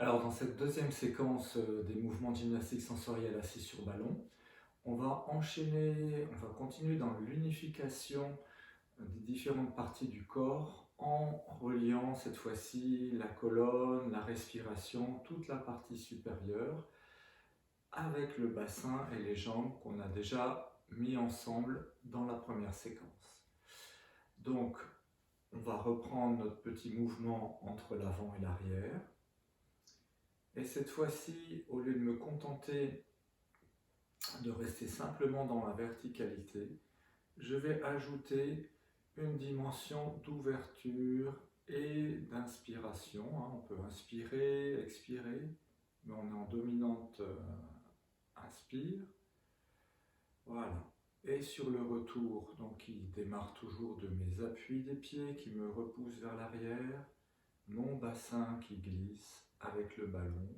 Alors, dans cette deuxième séquence des mouvements de gymnastique sensorielle assis sur ballon, on va continuer dans l'unification des différentes parties du corps en reliant cette fois-ci la colonne, la respiration, toute la partie supérieure avec le bassin et les jambes qu'on a déjà mis ensemble dans la première séquence. Donc, on va reprendre notre petit mouvement entre l'avant et l'arrière. Et cette fois-ci, au lieu de me contenter de rester simplement dans la verticalité, je vais ajouter une dimension d'ouverture et d'inspiration. On peut inspirer, expirer, mais on est en dominante inspire. Voilà. Et sur le retour, donc qui démarre toujours de mes appuis des pieds qui me repoussent vers l'arrière, mon bassin qui glisse avec le ballon.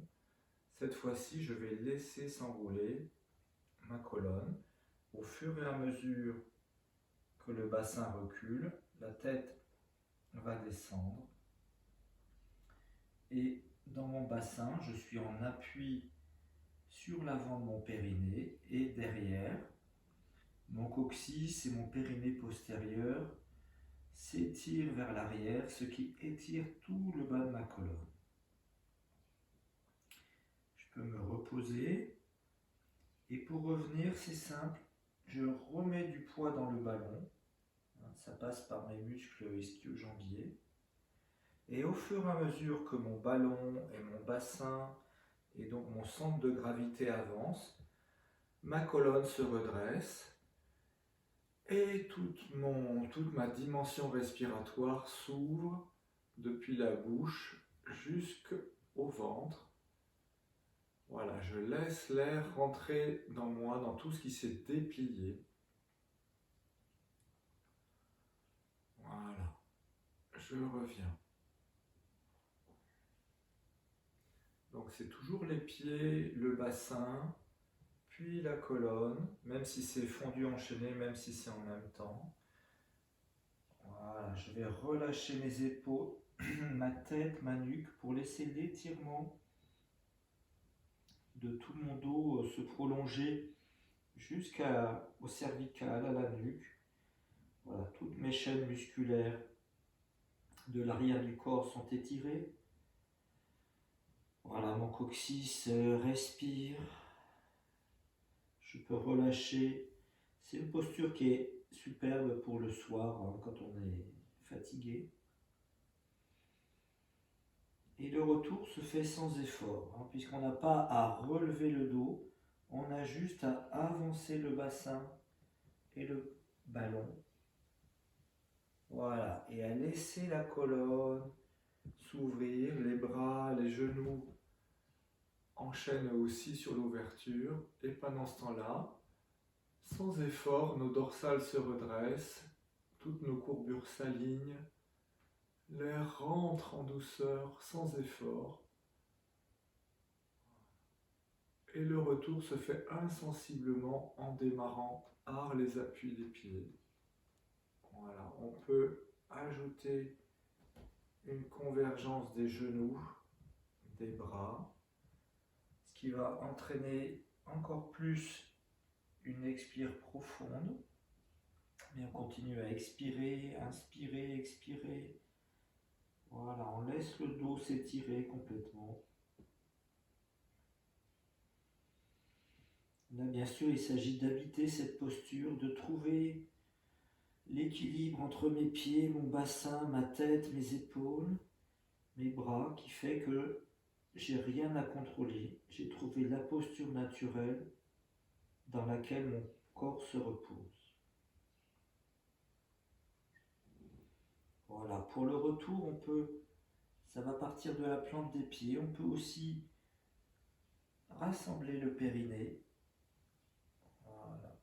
Cette fois-ci, je vais laisser s'enrouler ma colonne. Au fur et à mesure que le bassin recule, la tête va descendre. Et dans mon bassin, je suis en appui sur l'avant de mon périnée et derrière. Mon coccyx et mon périnée postérieur s'étirent vers l'arrière, ce qui étire tout le bas de ma colonne. Je peux me reposer. Et pour revenir, c'est simple, je remets du poids dans le ballon. Ça passe par mes muscles ischio-jambiers. Et au fur et à mesure que mon ballon et mon bassin et donc mon centre de gravité avance, ma colonne se redresse et toute ma dimension respiratoire s'ouvre depuis la bouche jusqu'au ventre. Voilà, je laisse l'air rentrer dans moi, dans tout ce qui s'est déplié. Voilà, je reviens. Donc c'est toujours les pieds, le bassin, puis la colonne, même si c'est fondu enchaîné, même si c'est en même temps. Voilà, je vais relâcher mes épaules, ma tête, ma nuque pour laisser l'étirement de tout mon dos se prolonger jusqu'au cervical, à la nuque. Voilà, toutes mes chaînes musculaires de l'arrière du corps sont étirées. Voilà, mon coccyx respire. Je peux relâcher. C'est une posture qui est superbe pour le soir, quand on est fatigué. Et le retour se fait sans effort, puisqu'on n'a pas à relever le dos, on a juste à avancer le bassin et le ballon. Voilà, et à laisser la colonne s'ouvrir, les bras, les genoux enchaînent aussi sur l'ouverture. Et pendant ce temps-là, sans effort, nos dorsales se redressent, toutes nos courbures s'alignent, l'air rentre en douceur, sans effort. Et le retour se fait insensiblement en démarrant par les appuis des pieds. Voilà, on peut ajouter une convergence des genoux, des bras, ce qui va entraîner encore plus une expire profonde. Et on continue à expirer, inspirer, expirer. Voilà, on laisse le dos s'étirer complètement. Là, bien sûr, il s'agit d'habiter cette posture, de trouver l'équilibre entre mes pieds, mon bassin, ma tête, mes épaules, mes bras, qui fait que j'ai rien à contrôler. J'ai trouvé la posture naturelle dans laquelle mon corps se repose. Voilà, pour le retour, ça va partir de la plante des pieds. On peut aussi rassembler le périnée. Voilà.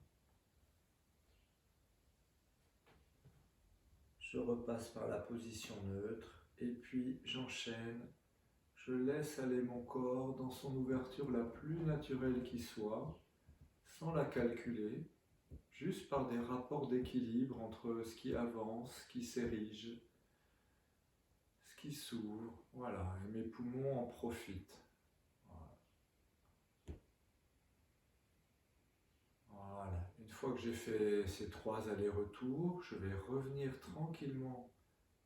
Je repasse par la position neutre et puis j'enchaîne. Je laisse aller mon corps dans son ouverture la plus naturelle qui soit, sans la calculer, juste par des rapports d'équilibre entre ce qui avance, ce qui s'érige, ce qui s'ouvre, voilà, et mes poumons en profitent. Voilà. Une fois que j'ai fait ces 3 allers-retours, je vais revenir tranquillement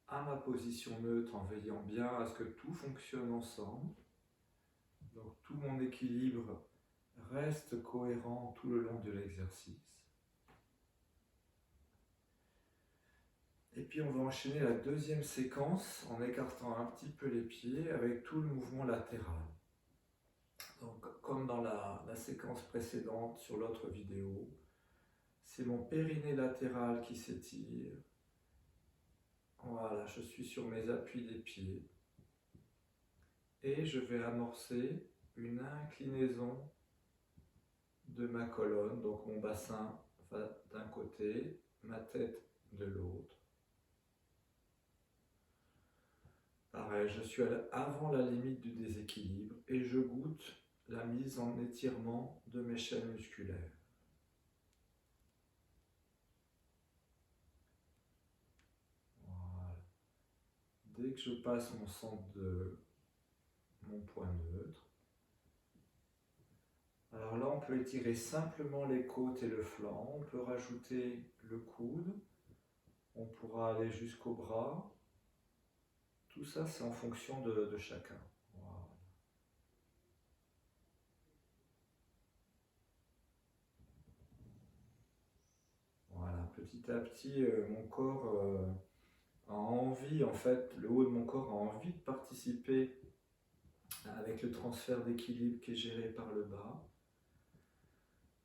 à ma position neutre en veillant bien à ce que tout fonctionne ensemble. Donc tout mon équilibre reste cohérent tout le long de l'exercice. Et puis on va enchaîner la deuxième séquence en écartant un petit peu les pieds avec tout le mouvement latéral. Donc comme dans la séquence précédente sur l'autre vidéo, c'est mon périnée latéral qui s'étire. Voilà, je suis sur mes appuis des pieds. Et je vais amorcer une inclinaison de ma colonne. Donc mon bassin va d'un côté, ma tête de l'autre. Pareil, je suis avant la limite du déséquilibre et je goûte la mise en étirement de mes chaînes musculaires. Voilà. Dès que je passe mon centre de mon point neutre, alors là on peut étirer simplement les côtes et le flanc, on peut rajouter le coude, on pourra aller jusqu'au bras. Tout ça, c'est en fonction de chacun. Voilà. Voilà, petit à petit, mon corps a envie, en fait, le haut de mon corps a envie de participer avec le transfert d'équilibre qui est géré par le bas.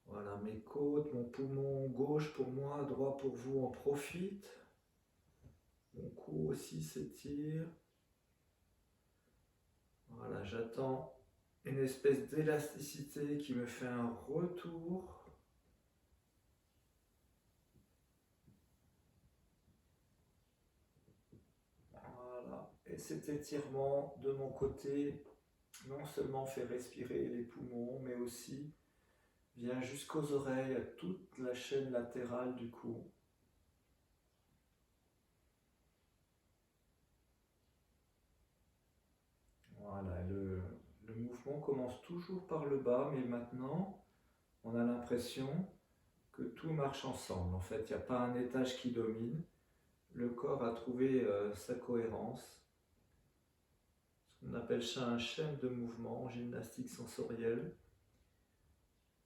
Voilà, mes côtes, mon poumon gauche pour moi, droit pour vous en profite. Mon cou aussi s'étire. Voilà, j'attends une espèce d'élasticité qui me fait un retour. Voilà, et cet étirement de mon côté non seulement fait respirer les poumons, mais aussi vient jusqu'aux oreilles, à toute la chaîne latérale du cou. Voilà, le mouvement commence toujours par le bas, mais maintenant, on a l'impression que tout marche ensemble. En fait, il n'y a pas un étage qui domine. Le corps a trouvé sa cohérence. Ce qu'on appelle ça un schème de mouvement en gymnastique sensorielle.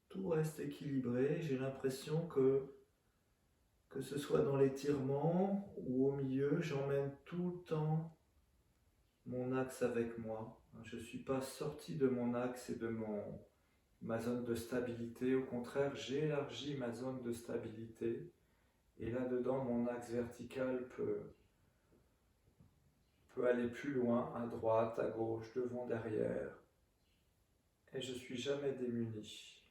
Tout reste équilibré. J'ai l'impression que ce soit dans l'étirement ou au milieu, j'emmène tout le temps mon axe avec moi. Je ne suis pas sorti de mon axe et de ma zone de stabilité. Au contraire, j'élargis ma zone de stabilité. Et là-dedans, mon axe vertical peut aller plus loin, à droite, à gauche, devant, derrière. Et je ne suis jamais démuni.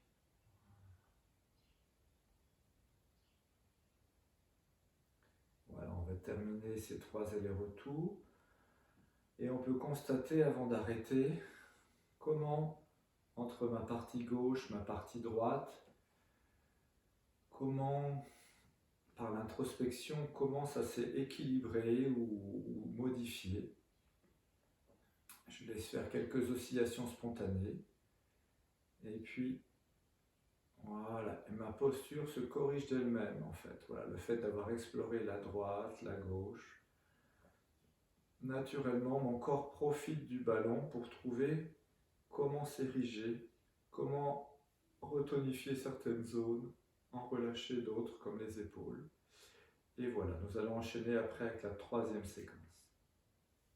Voilà, on va terminer ces 3 allers-retours. Et on peut constater, avant d'arrêter, comment, entre ma partie gauche, ma partie droite, comment, par l'introspection, comment ça s'est équilibré ou modifié. Je laisse faire quelques oscillations spontanées. Et puis, voilà, et ma posture se corrige d'elle-même, en fait. Voilà, le fait d'avoir exploré la droite, la gauche. Naturellement, mon corps profite du ballon pour trouver comment s'ériger, comment retonifier certaines zones, en relâcher d'autres comme les épaules. Et voilà, nous allons enchaîner après avec la 3e séquence.